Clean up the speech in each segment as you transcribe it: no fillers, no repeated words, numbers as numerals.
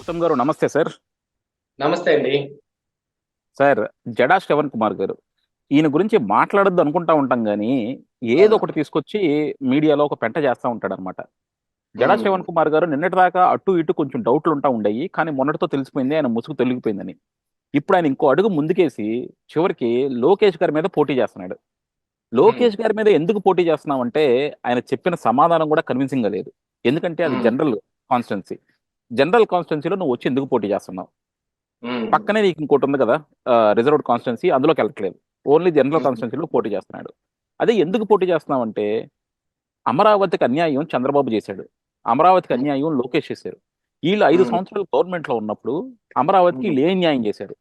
గౌతమ్ గారు నమస్తే సార్. నమస్తే అండి. సార్, జడా శ్రవణ్ కుమార్ గారు ఈయన గురించి మాట్లాడొద్దు అనుకుంటా ఉంటాం కానీ ఏదో అవును. ఒకటి తీసుకొచ్చి మీడియాలో ఒక పెంట చేస్తూ ఉంటాడు అనమాట. జడా హ్మ్. శ్రవణ్ కుమార్ గారు నిన్నటిదాకా అటు ఇటు కొంచెం డౌట్లు ఉంటా ఉండయి, కానీ మొన్నటితో తెలిసిపోయింది ఆయన ముసుగు తొలగిపోయిందని. ఇప్పుడు ఆయన ఇంకో అడుగు ముందుకేసి చివరికి లోకేష్ గారి మీద పోటీ చేస్తున్నాడు. హ్మ్. లోకేష్ గారి మీద ఎందుకు పోటీ చేస్తున్నామంటే ఆయన చెప్పిన సమాధానం కూడా కన్విన్సింగ్ గా లేదు. ఎందుకంటే అది హ్మ్. కాన్స్టిట్యున్సీ జనరల్ కాన్స్టిట్యున్సీలో నువ్వు వచ్చి ఎందుకు పోటీ చేస్తున్నావు? హ్మ్. పక్కనే నీకు ఇంకోటి ఉంది కదా, రిజర్వ్డ్ కాన్స్టిట్యున్సీ, అందులోకి వెళ్ళట్లేదు. ఓన్లీ జనరల్ హ్మ్. కాన్స్టిట్యున్సీలో పోటీ చేస్తున్నాడు. అదే ఎందుకు పోటీ చేస్తున్నామంటే అమరావతికి అన్యాయం చంద్రబాబు చేశాడు, అమరావతికి హ్మ్. అన్యాయం లోకేష్ చేశారు. వీళ్ళు 5 సంవత్సరాలు గవర్నమెంట్ లో ఉన్నప్పుడు అమరావతికి హ్మ్. వీళ్ళు ఏ న్యాయం చేశారు?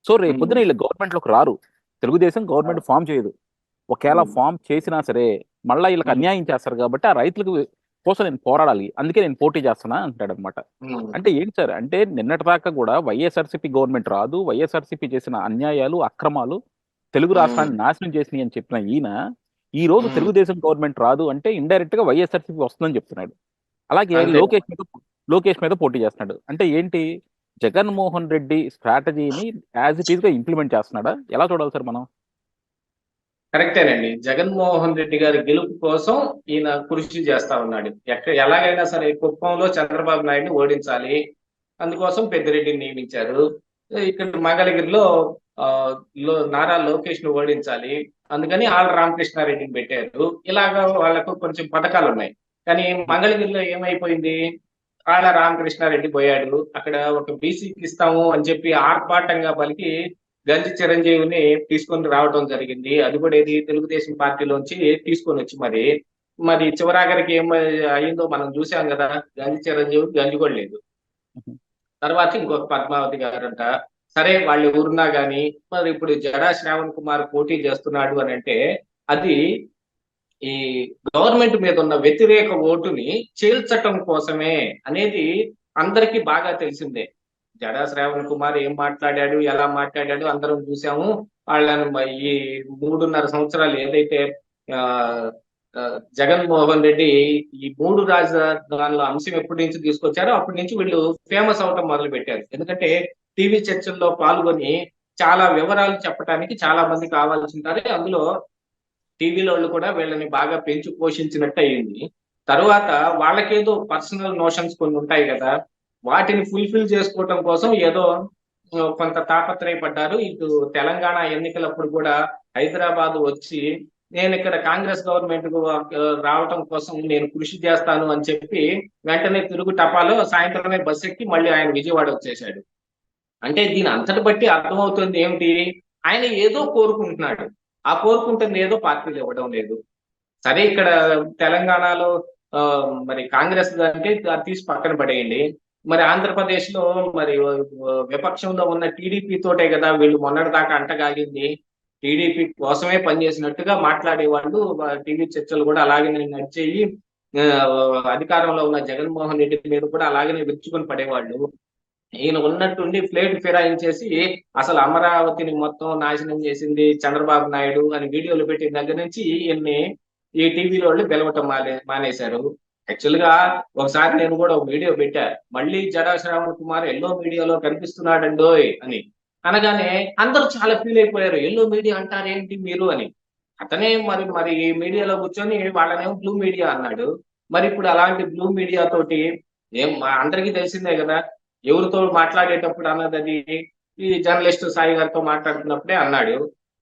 సో రేపు హ్మ్. పొద్దున వీళ్ళు గవర్నమెంట్ లోకి రారు. తెలుగుదేశం గవర్నమెంట్ అవును. ఫామ్ చేయదు. ఒకవేళ హ్మ్. ఫామ్ చేసినా సరే మళ్ళీ వీళ్ళకి హ్మ్. అన్యాయం చేస్తారు కాబట్టి ఆ రైతులకు కోసం నేను పోరాడాలి, అందుకే నేను పోటీ చేస్తున్నా అంటాడు అనమాట. హ్మ్. అంటే ఏంటి సార్, అంటే నిన్నటిదాకా కూడా వైఎస్ఆర్సీపీ గవర్నమెంట్ రాదు, వైఎస్ఆర్సీపీ చేసిన అన్యాయాలు అక్రమాలు తెలుగు హ్మ్. రాష్ట్రాన్ని నాశనం చేసినాయి అని చెప్పిన ఈయన ఈ రోజు హ్మ్. తెలుగుదేశం గవర్నమెంట్ రాదు అంటే ఇండైరెక్ట్ గా వైఎస్ఆర్సీపీ వస్తుందని చెప్తున్నాడు. అలాగే అంతే. లోకేష్ మీద పోటీ చేస్తున్నాడు. అంటే ఏంటి, జగన్మోహన్ రెడ్డి స్ట్రాటజీని యాజ్ ఇట్ ఈస్ గా ఇంప్లిమెంట్ చేస్తున్నాడా? ఎలా చూడాలి సార్ మనం? కరెక్టేనండి. జగన్మోహన్ రెడ్డి గారి గెలుపు కోసం ఈయన కృషి చేస్తా ఉన్నాడు. ఎలాగైనా సరే కుప్పంలో చంద్రబాబు నాయుడిని ఓడించాలి. అందుకోసం పెద్దిరెడ్డిని నియమించారు. ఇక్కడ మంగళగిరిలో నారా లోకేష్‌ని ఓడించాలి. అందుకని ఆళ్ల రామకృష్ణారెడ్డిని పెట్టారు. ఇలాగ వాళ్ళకు కొంచెం పథకాలున్నాయి. కానీ మంగళగిరిలో ఏమైపోయింది? ఆళ్ల రామకృష్ణారెడ్డి పోయాడు. అక్కడ ఒక బీసీకి ఇస్తాము అని చెప్పి ఆర్భాటంగా పలికి గంజి చిరంజీవిని తీసుకొని రావడం జరిగింది. అది కూడా ఏది తెలుగుదేశం పార్టీలోంచి తీసుకొనొచ్చి మరి చివరాఖరికి అయిందో మనం చూసాం గదా! గంజి చిరంజీవి గంజి కూడా లేదు. తర్వాత ఇంకొక పద్మావతి గారంట. సరే వాళ్ళెవరున్నా గాని, మరి ఇప్పుడు జడా శ్రావణ్ కుమార్ పోటీ చేస్తున్నాడు అనంటే, అది ఈ గవర్నమెంట్ మీద ఉన్న వ్యతిరేక ఓటుని చీల్చటం కోసమే అనేది అందరికీ బాగా తెలిసిందే. జడా శ్రావణ్ కుమార్ ఏం మాట్లాడాడు, ఎలా మాట్లాడాడు అందరం చూసాము. వాళ్ళని ఈ 3.5 సంవత్సరాలు ఏదైతే ఆహ్, జగన్మోహన్ రెడ్డి ఈ 3 రాజధానుల అంశం ఎప్పటి నుంచి తీసుకొచ్చారో అప్పటి నుంచి వీళ్ళు ఫేమస్ అవ్వటం మొదలుపెట్టారు. ఎందుకంటే టీవీ చర్చల్లో పాల్గొని చాలా వివరాలు చెప్పటానికి చాలా మంది కావాల్సుంటారు. అందులో టీవీలోళ్ళు కూడా వీళ్ళని బాగా పెంచి పోషించినట్టు అయింది. తరువాత వాళ్ళకేదో పర్సనల్ నోషన్స్ కొన్ని ఉంటాయి గదా! వాటిని ఫుల్‌ఫిల్ చేసుకోవటం కోసం ఏదో కొంత తాపత్రయపడ్డారు. ఇటు తెలంగాణ ఎన్నికలప్పుడు కూడా హైదరాబాద్ వచ్చి నేనిక్కడ కాంగ్రెస్ గవర్నమెంట్‌కు రావటం కోసం నేను కృషి చేస్తాను అని చెప్పి వెంటనే తిరుగు టపాలో సాయంత్రమే బస్సెక్కి మళ్ళీ ఆయన విజయవాడ వచ్చేసాడు. అంటే దీని అంతటి బట్టి అర్థమవుతుంది ఏమిటి? ఆయన ఏదో కోరుకుంటున్నాడు. ఆ కోరుకుంటుంది ఏదో పార్టీలు ఇవ్వడం లేదు. సరే ఇక్కడ తెలంగాణలో మరి కాంగ్రెస్ అంటే అది తీసి పక్కన పడేయండి. మరి ఆంధ్రప్రదేశ్‌లో మరి విపక్షంలో ఉన్న టీడీపీ తోటే గదా! వీళ్ళు మొన్నటిదాకా అంటగాగింది. టీడీపీ కోసమే పనిచేసినట్టుగా మాట్లాడేవాళ్ళు. టీవీ చర్చలు గూడా అలాగనే నడిచేయి. అధికారంలో ఉన్న జగన్మోహన్ రెడ్డి మీద కూడా అలాగనే విరుచుకొని పడేవాళ్ళు. ఈయన ఉన్నట్టుండి ప్లేట్ ఫిరాయించేసి అసలు అమరావతిని మొత్తం నాశనం చేసింది చంద్రబాబు నాయుడు అని వీడియోలు పెట్టిన దగ్గర నుంచి ఈయన్ని ఈ టీవీలోళ్ళు పిలవటం మానేశారు. యాక్చువల్‌గా ఒకసారి నేను కూడా ఒక వీడియో పెట్టా. మళ్ళీ జడా శ్రావణ్ కుమార్ యెల్లో మీడియాలో కనిపిస్తున్నాడండోయ్! అని. అనగానే అందరూ చాలా ఫీల్ అయిపోయారు. యెల్లో మీడియా అంటారేంటి మీరు అని. అతనే మరి మరి మీడియాలో కూర్చొని వాళ్ళనేమో బ్లూ మీడియా అన్నాడు. మరిప్పుడు అలాంటి బ్లూ మీడియా తోటి అందరికీ తెలిసిందే గదా! ఎవరితో మాట్లాడేటప్పుడు అన్నదది, ఈ జర్నలిస్ట్ సాయి గారితో మాట్లాడుతున్నప్పుడే అన్నాడు.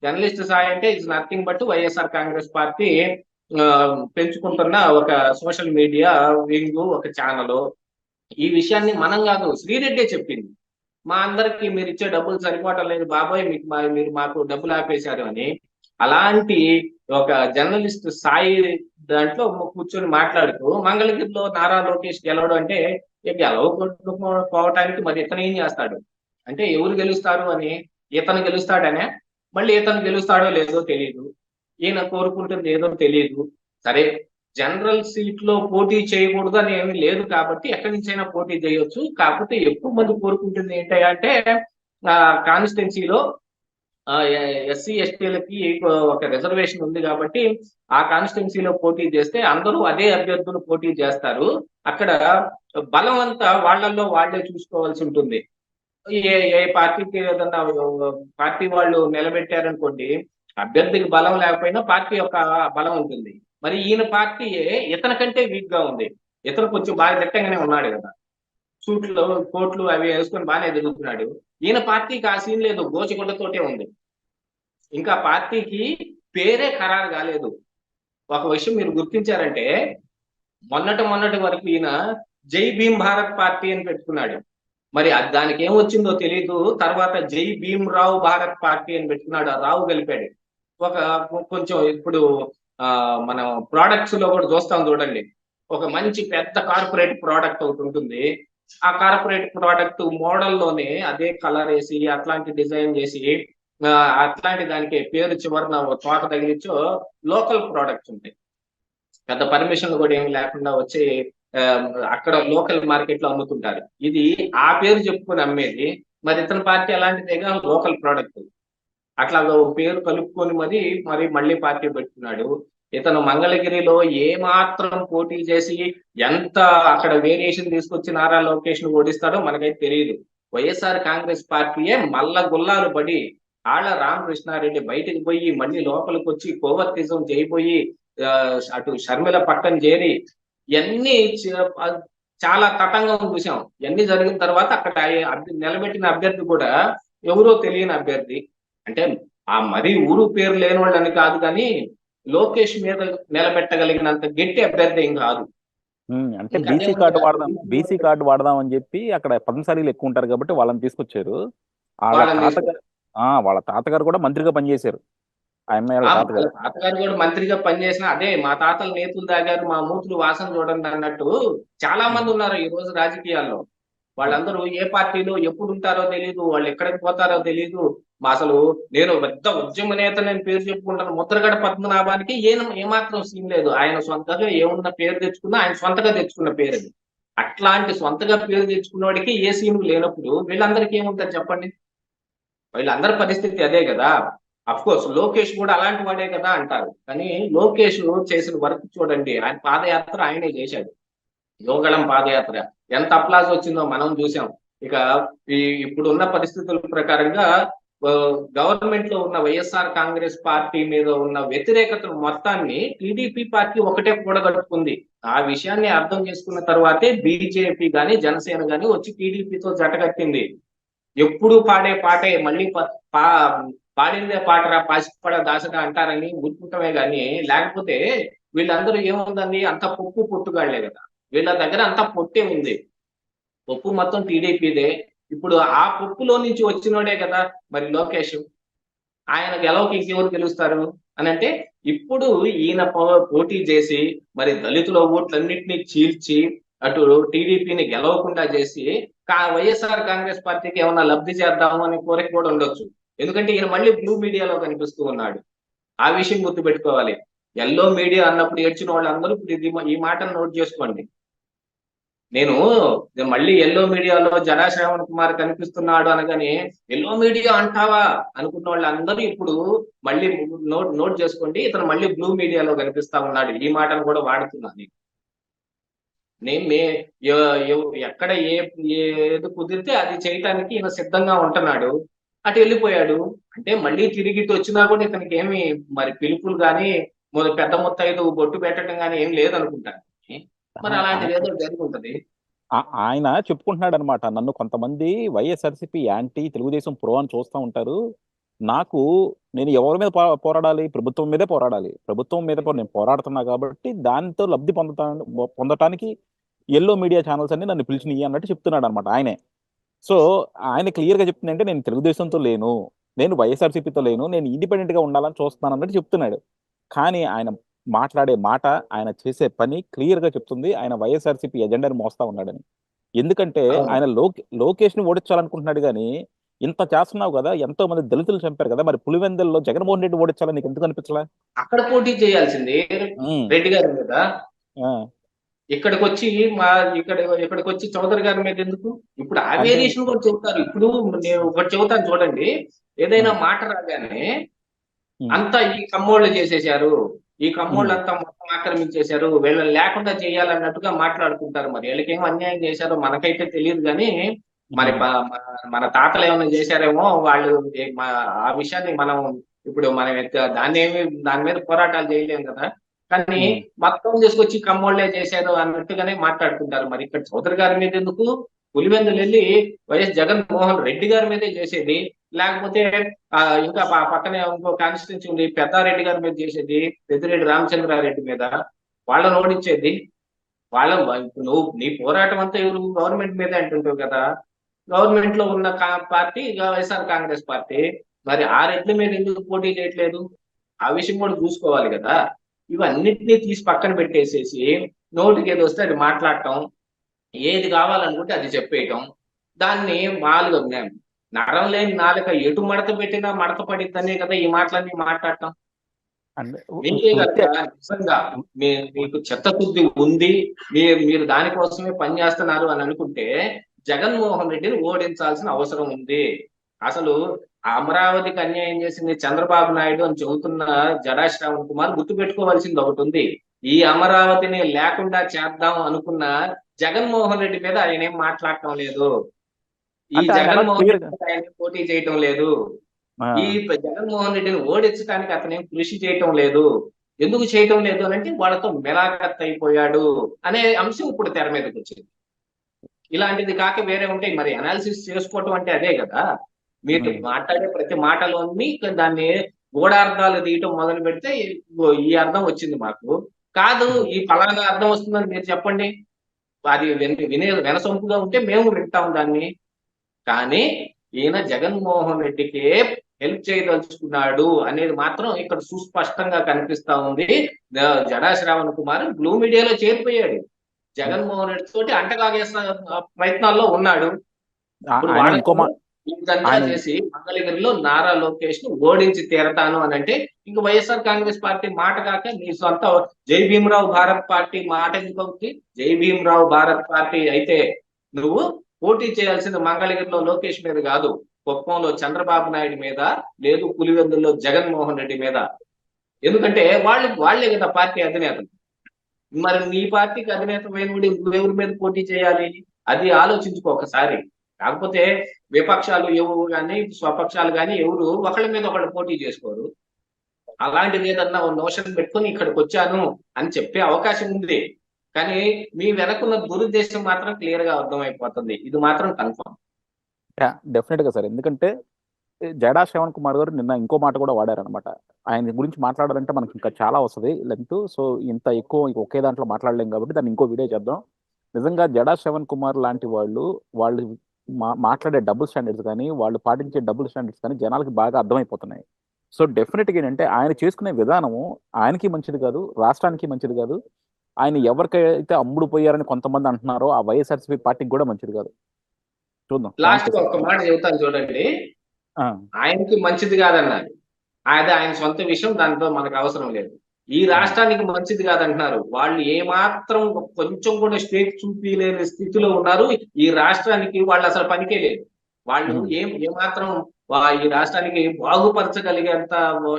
జర్నలిస్ట్ సాయి అంటే it's nothing but YSR Congress party పెంచుకుంటున్న ఒక సోషల్ మీడియా వింగు, ఒక ఛానలు. ఈ విషయాన్ని మనం గాదు శ్రీరెడ్డే చెప్పింది. మా అందరికి మీరిచ్చే డబ్బులు సరిపోవటం లేదు బాబోయ్! మీరు మాకు డబ్బులు ఆపేశారు అని. అలాంటి ఒక జర్నలిస్ట్ స్థాయి దాంట్లో కూర్చొని మాట్లాడుతూ మంగళగిరిలో నారా లోకేష్ గెలవడం అంటే పోవటానికి మరి ఇతనేం జేస్తాడు? అంటే ఎవరు గెలుస్తారు అని ఇతను గెలుస్తాడనా? మళ్ళీ ఇతను గెలుస్తాడో లేదో తెలీదు. ఈయన కోరుకుంటుంది ఏదో తెలీదు. సరే జనరల్ సీట్‌లో పోటీ చేయకూడదు అని ఏమి లేదు కాబట్టి ఎక్కడి నుంచైనా పోటీ చేయొచ్చు. కాకపోతే ఎక్కువ మంది కోరుకుంటుంది ఏంటయ్యా అంటే కాన్స్టిట్యున్సీలో ఎస్సీ ఎస్టీలకి ఒక రిజర్వేషన్ ఉంది కాబట్టి ఆ కాన్స్టిట్యున్సీలో పోటీ చేస్తే అందరూ అదే అభ్యర్థులు పోటీ చేస్తారు. అక్కడ బలం అంతా వాళ్ళల్లో వాళ్ళే చూసుకోవాల్సి ఉంటుంది. ఏ ఏ పార్టీకి ఏదన్నా పార్టీ వాళ్ళు నిలబెట్టారనుకోండి, అభ్యర్థికి బలం లేకపోయినా పార్టీ యొక్క బలం ఉంటుంది. మరి ఈయన పార్టీ ఇతని కంటే వీక్ గా ఉంది. ఇతను కొంచెం బాగా దిట్టంగానే ఉన్నాడు కదా, సూట్లు కోట్లు అవి వేసుకొని బాగానే తిరుగుతున్నాడు. ఈయన పార్టీకి ఆ సీన్ లేదు, గోచిగుడ్డతోటే ఉంది. ఇంకా పార్టీకి పేరే ఖరారు కాలేదు. ఒక విషయం మీరు గుర్తించారంటే, మొన్నటి వరకు ఈయన జై భీమ్ భారత్ పార్టీ అని పెట్టుకున్నాడు. మరి దానికి ఏమొచ్చిందో తెలీదు. తర్వాత జై భీమ్ రావు భారత్ పార్టీ అని పెట్టుకున్నాడు. ఆ రావు కలిపాడు. ఒక కొంచెం ఇప్పుడు మనం ప్రొడక్ట్స్ లో కూడా చూస్తాం చూడండి. ఒక మంచి పెద్ద కార్పొరేట్ ప్రోడక్ట్ ఒకటి ఉంటుంది. ఆ కార్పొరేట్ ప్రోడక్ట్ మోడల్ లోనే అదే కలర్ వేసి అట్లాంటి డిజైన్ చేసి అట్లాంటి దానికి పేరు చివరన తోక తగిలించో లోకల్ ప్రోడక్ట్స్ ఉంటాయి. పెద్ద పర్మిషన్లు కూడా ఏమి లేకుండా వచ్చి ఆ, అక్కడ లోకల్ మార్కెట్ లో అమ్ముతుంటారు. ఇది ఆ పేరు చెప్పుకొని అమ్మేది. మరి ఇతని పార్టీ అలాంటిదేగా, లోకల్ ప్రోడక్ట్. అట్లా ఓ పేరు కలుపుకొని మరి మళ్ళీ పార్టీ పెట్టుకున్నాడు. ఇతను మంగళగిరిలో ఏ మాత్రం పోటీ చేసి ఎంత అక్కడ వేరియేషన్ తీసుకొచ్చి నారా లోకేష్ ను ఓడిస్తాడో మనకైతే తెలియదు. వైఎస్ఆర్ కాంగ్రెస్ పార్టీయే మల్ల గుల్లాలు పడి ఆళ్ల రామకృష్ణారెడ్డి బయటికి పోయి మళ్ళీ లోపలికి వచ్చి కోవర్టిజం చేయిపోయి ఆ, అటు షర్మిల పక్కన చేరి ఇవన్నీ చాలా తతంగం చూసాం. ఇవన్నీ జరిగిన తర్వాత అక్కడ నిలబెట్టిన అభ్యర్థి కూడా ఎవరో తెలియని అభ్యర్థి. అంటే ఆ మరీ ఊరు పేరు లేని వాళ్ళని కాదు, కానీ లోకేష్ మీద నిలబెట్టగలిగినంత గట్టి అభ్యర్థి ఏం కాదు. అంటే ఇంకా అదే బీసీ ఉంది కార్డు కదా, వాడదాం, బీసీ కార్డు వాడదాం అని చెప్పి అక్కడ పద్మశాలీలు ఎక్కువ ఉంటారు కాబట్టి వాళ్ళని తీసుకొచ్చారు. వాళ్ళ వాళ్ళని తీసుకొచ్చి తాతగారు వాళ్ళ తాతగారు కూడా మంత్రిగా పనిచేశారు. ఆ అమ్మాయి వాళ్ళ వాళ్ళ తాతగారు. తాతగారు కూడా మంత్రిగా పనిచేసిన అదే మా తాతలు నేతులు తాగారు మా మూతులు వాసన చూడండి అన్నట్టు చాలా మంది ఉన్నారు ఈ రోజు రాజకీయాల్లో. వాళ్ళందరూ ఏ పార్టీలో ఎప్పుడు ఉంటారో తెలియదు, వాళ్ళు ఎక్కడికి పోతారో తెలియదు. అసలు నేను పెద్ద ఉద్యమ నేత నేను పేరు చెప్పుకుంటాను, ముద్రగడ పద్మనాభానికి ఏమాత్రం సీన్ లేదు. ఆయన సొంతగా ఏమున్న పేరు తెచ్చుకున్నా ఆయన సొంతగా తెచ్చుకున్న పేరు అది. అట్లాంటి సొంతగా పేరు తెచ్చుకున్నవాడికి ఏ సీన్ లేనప్పుడు వీళ్ళందరికీ ఏముంటుంది చెప్పండి? వీళ్ళందరి పరిస్థితి అదే కదా. అఫ్ కోర్స్ లోకేష్ కూడా అలాంటి వాడే కదా అంటారు, కానీ లోకేష్ చేసిన వర్క్ చూడండి. ఆయన పాదయాత్ర ఆయనే చేశాడు, యోగళం పాదయాత్ర. ఎంత అప్లాజ్ వచ్చిందో మనం చూసాం. ఇక ఇప్పుడున్న పరిస్థితుల ప్రకారంగా గవర్నమెంట్ లో ఉన్న వైఎస్ఆర్ కాంగ్రెస్ పార్టీ మీద ఉన్న వ్యతిరేకతను మొత్తాన్ని టీడీపీ పార్టీ ఒకటే కూడగట్టుకుంది. ఆ విషయాన్ని అర్థం చేసుకున్న తర్వాతే బీజేపీ గాని జనసేన గాని వచ్చి టీడీపీతో జటకట్టింది. ఎప్పుడు పాడే పాటే మళ్ళీ పాడిందే పాటరా పాసిపడ దాసగా అంటారని ఊరుకుంటమే గాని, లేకపోతే వీళ్ళందరూ ఏముందండి, అంత పొట్టు పొట్టుగాళ్లే కదా. వీళ్ళ దగ్గర అంతా పొట్టే ఉంది. పప్పు మొత్తం టీడీపీదే. ఇప్పుడు ఆ పప్పులో నుంచి వచ్చినోడే కదా మరి లోకేష్. ఆయన గెలవకి ఇంకెవరు గెలుస్తారు అని అంటే, ఇప్పుడు ఈయన పోటీ చేసి మరి దళితుల ఓట్లన్నింటినీ చీల్చి అటు టీడీపీని గెలవకుండా చేసి వైఎస్ఆర్ కాంగ్రెస్ పార్టీకి ఏమన్నా లబ్ధి చేద్దాము అనే కోరిక కూడా ఉండొచ్చు. ఎందుకంటే ఈయన మళ్ళీ బ్లూ మీడియాలో కనిపిస్తూ ఉన్నాడు. ఆ విషయం గుర్తుపెట్టుకోవాలి. ఎల్లో మీడియా అన్నప్పుడు ఏడ్చిన వాళ్ళందరూ ఇప్పుడు ఈ మాటను నోట్ చేసుకోండి. నేను మళ్ళీ ఎల్లో మీడియాలో జడా శ్రావణ్ కుమార్ కనిపిస్తున్నాడు అనగానే ఎల్లో మీడియా అంటావా అనుకున్న వాళ్ళందరూ ఇప్పుడు మళ్ళీ నోట్ చేసుకోండి, ఇతను మళ్ళీ బ్లూ మీడియాలో కనిపిస్తా ఉన్నాడు. ఈ మాటను కూడా వాడుతున్నాను నేను. ఎక్కడ ఏది కుదిరితే అది చేయటానికి ఈయన సిద్ధంగా ఉంటున్నాడు. అటు వెళ్ళిపోయాడు అంటే మళ్ళీ తిరిగి వచ్చినా కూడా ఇతనికి ఏమి మరి పిలుపులు కానీ పెద్ద మొత్తం బొట్టు పెట్టడం కానీ ఏం లేదనుకుంటాను. మరి అలాంటిది ఏదో జరిగి ఉంటది. ఆయన చెప్పుకుంటున్నాడు అనమాట, నన్ను కొంతమంది వైఎస్ఆర్సీపీ యాంటీ తెలుగుదేశం ప్రో అని చూస్తూ ఉంటారు. నేను ఎవరి మీద పోరాడాలి? ప్రభుత్వం మీదే పోరాడాలి. ప్రభుత్వం మీద నేను పోరాడుతున్నా కాబట్టి దాంతో లబ్ధి పొందటానికి ఎల్లో మీడియా ఛానల్స్ అన్ని నన్ను పిలిచినాయి అన్నట్టు చెప్తున్నాడు అనమాట ఆయనే. సో ఆయన క్లియర్ గా చెప్తుందంటే నేను తెలుగుదేశంతో లేను, నేను వైఎస్ఆర్సీపీతో లేను, నేను ఇండిపెండెంట్ గా ఉండాలని చూస్తున్నాను అన్నట్టు చెప్తున్నాడు. కానీ ఆయన మాట్లాడే మాట, ఆయన చేసే పని క్లియర్ గా చెప్తుంది ఆయన వైఎస్ఆర్సీపీ ఎజెండాని మోస్తా ఉన్నాడని. ఎందుకంటే ఆయన లోకేష్ ని ఓడించాలనుకుంటున్నాడు, కానీ ఇంత చేస్తున్నావు కదా, ఎంతో మంది దళితులు చంపారు కదా, మరి పులివెందుల్లో జగన్మోహన్ రెడ్డి ఓడించాలని నీకు ఎందుకు అనిపించలే? అక్కడ పోటీ చేయాల్సింది రెడ్డి గారి మీద. ఇక్కడికి వచ్చి మా ఇక్కడికి వచ్చి చౌదరి గారి మీద ఎందుకు? ఇప్పుడు ఆ అంటే వేరియేషన్ కూడా చెబుతారు. ఇప్పుడు నేను ఒకటి చెబుతాను చూడండి. ఏదైనా ఉమ్, మాట రాగానే ఉమ్, అంతా ఈ కమ్మోళ్ళు చేసేశారు, ఈ ఉమ్, కమ్మోళ్ళంతా మొత్తం ఆక్రమించేశారు, వీళ్ళని లేకుండా చేయాలన్నట్టుగా మాట్లాడుకుంటారు. మరి వీళ్ళకేం అన్యాయం చేశారో మనకైతే తెలియదు కానీ మరి ఉమ్, మన తాతలు ఏమైనా చేశారేమో వాళ్ళు. ఆ విషయాన్ని మనం ఇప్పుడు మనం దాని మీద పోరాటాలు చేయలేం కదా. కానీ ఉమ్. మొత్తం తీసుకొచ్చి కమ్మోళ్లే చేశారు అన్నట్టుగానే మాట్లాడుకుంటారు. మరి ఇక్కడ చౌదరి గారి మీద ఎందుకు? పులివెందులు వెళ్ళి వైఎస్ జగన్మోహన్ రెడ్డి గారి మీదే చేసేది, లేకపోతే ఇంకా పక్కనే ఇంకో కాన్స్టిట్యూన్సీ ఉంది పెద్దారెడ్డి గారి మీద చేసేది, పెద్దిరెడ్డి రామచంద్రారెడ్డి మీద వాళ్ళని ఓడించేది. ఇప్పుడు నువ్వు నీ పోరాటం అంతా ఎవరు? గవర్నమెంట్ మీద అంటుంటావు కదా. గవర్నమెంట్ లో ఉన్న పార్టీ వైఎస్ఆర్ కాంగ్రెస్ పార్టీ. మరి ఆ రెడ్ల మీద ఎందుకు పోటీ చేయట్లేదు? ఆ విషయం కూడా చూసుకోవాలి కదా. ఇవన్నిటినీ తీసి పక్కన పెట్టేసేసి నోటికి ఏది వస్తే అది మాట్లాడటం, ఏది కావాలనుకుంటే అది చెప్పేయటం, దాన్ని మామూలుగా నరం లేని నాలుక ఎటు మడత పెట్టినా మడత పడిద్దనే కదా ఈ మాటలన్నీ మాట్లాడటం. అంటే మీకే వృత్తి కనుక నిజంగా మీకు చిత్తశుద్ధి ఉంది, మీరు దానికోసమే పనిచేస్తున్నారు అని అనుకుంటే జగన్మోహన్ రెడ్డిని ఓడించాల్సిన అవసరం ఉంది. అసలు ఆ అమరావతికి అన్యాయం చేసింది చంద్రబాబు నాయుడు అని చెబుతున్న జడా శ్రావణ్ కుమార్ గుర్తుపెట్టుకోవాల్సింది ఒకటి ఉంది. ఈ అమరావతిని లేకుండా చేద్దాం అనుకున్న జగన్మోహన్ రెడ్డి మీద ఆయన ఏం మాట్లాడటం లేదు. ఈ అంటే ఆయన ఎలా జగన్మోహన్ క్లియర్ రెడ్డి గా మీద ఆయన పోటీ చేయటం లేదు. ఆ, ఈ జగన్మోహన్ రెడ్డిని ఓడించడానికి అతనేం కృషి చేయటం లేదు. ఎందుకు చేయటం లేదు అని అంటే వాళ్ళతో మెలాఖత్ అయిపోయాడు అనే అంశం ఇప్పుడు తెర మీదకి వచ్చింది. ఇలాంటిది కాక వేరే ఉంటాయి. మరి అనాలిసిస్ చేసుకోవటం అంటే అదే కదా. మీరు ఉమ్, మాట్లాడే ప్రతి మాటలోని దాన్ని గూఢార్థాలు తీయటం మొదలు పెడితే ఇగో ఈ అర్థం వచ్చింది మాకు. కాదు ఉమ్. ఈ ఫలానా అర్థం వస్తుందని మీరు చెప్పండి. అది వినసొంపుగా ఉంటే మేము వింటాం దాన్ని. కానీ ఈయన జగన్మోహన్ రెడ్డికి హెల్ప్ చేయదలుచుకున్నాడు అనేది మాత్రం ఇక్కడ సుస్పష్టంగా కనిపిస్తా ఉంది. జడా శ్రావణ్ కుమార్ బ్లూ మీడియాలో చేరిపోయాడు. జగన్మోహన్ రెడ్డి తోటి అంటగాగేసిన ప్రయత్నాల్లో ఉన్నాడు. ఇప్పుడు ఆయన ఇంకో వాళ్ళతో ఈ విధంగా ఆయన చేసి మంగళగిరిలో నారా లోకేష్ ను ఓడించి తీరతాను అని అంటే ఇంక వైఎస్ఆర్ కాంగ్రెస్ పార్టీ మాట కాక నీ సొంత జై భీమరావు భారత్ పార్టీ మాట ఎందుకు అవుతుంది? జై భీమరావు భారత్ పార్టీ అయితే నువ్వు పోటీ చేయాల్సింది మంగళగిరిలో లోకేష్ మీద కాదు, కుప్పంలో చంద్రబాబు నాయుడు మీద, లేదు పులివెందుల్లో జగన్మోహన్ రెడ్డి మీద. ఎందుకంటే వాళ్ళే కదా పార్టీ అధినేతలు. మరి నీ పార్టీకి అధినేత ఎవరి మీద పోటీ చేయాలి? అది ఆలోచించుకో ఒకసారి. కాకపోతే విపక్షాలు ఎవరు కానీ స్వపక్షాలు కానీ ఎవరు ఒకళ్ళ మీద ఒకళ్ళు పోటీ చేసుకోరు. అలాంటిది ఏదన్నా నోషన్ పెట్టుకొని ఇక్కడికి వచ్చాను అని చెప్పే అవకాశం ఉంది. కానీ మీ వెనకున్న దురుద్దేశం మాత్రం క్లియర్ గా అర్థమైపోతుంది. ఇది మాత్రం కన్ఫర్మ్. డెఫినెట్ గా సార్. ఎందుకంటే జడా శ్రవణ్ కుమార్ గారు నిన్న ఇంకో మాట కూడా వాడారనమాట. ఆయన గురించి మాట్లాడాలంటే మనకి ఇంకా చాలా వస్తుంది లెంత్. సో ఇంత ఎక్కువ ఒకే దాంట్లో మాట్లాడలేం కాబట్టి దాన్ని ఇంకో వీడియో చేద్దాం. నిజంగా జడా శ్రవణ్ కుమార్ లాంటి వాళ్ళు మాట్లాడే డబుల్ స్టాండర్డ్స్ కానీ వాళ్ళు పాటించే డబుల్ స్టాండర్డ్స్ కానీ జనాలకి బాగా అర్థమైపోతున్నాయి. సో డెఫినెట్గా ఏంటంటే ఆయన చేసుకునే విధానము ఆయనకి మంచిది కాదు, రాష్ట్రానికి మంచిది కాదు. ఆయన ఎవరికైతే అమ్ముడు పోయారని కొంతమంది అంటున్నారో ఆ వైఎస్ఆర్సీపీ పార్టీకి కూడా మంచిది కాదు. చూద్దాం. థ్యాంక్ లాస్ట్ యూ గా సార్. ఒక్క మాట చెబుతాను చూడండి. ఆ, ఆయనకి మంచిది కాదన్నారు. అది ఆయన సొంత విషయం, దాంట్లో మనకు అవసరం లేదు. ఈ ఉమ్, రాష్ట్రానికి మంచిది కాదంటున్నారు. వాళ్ళు ఏమాత్రం కొంచెం కూడా స్టేట్ చూపించలేని స్థితిలో ఉన్నారు. ఈ రాష్ట్రానికి వాళ్ళు అసలు పనికే లేదు. వాళ్ళు ఉమ్. ఏమాత్రం ఈ రాష్ట్రానికి బాగుపరచగలిగేంత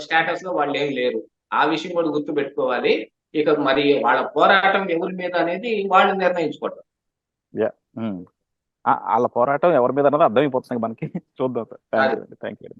స్టేటస్ లో వాళ్ళు ఏం లేరు. ఆ విషయం కూడా గుర్తు పెట్టుకోవాలి. ఇక మరి వాళ్ళ పోరాటం ఎవరి మీద అనేది వాళ్ళు నిర్ణయించుకోవటం. యా. వాళ్ళ పోరాటం ఎవరి మీద అన్నది అర్థమైపోతుంది మనకి. చూద్దాం సార్. థ్యాంక్ అది యూ అండి. Thank you.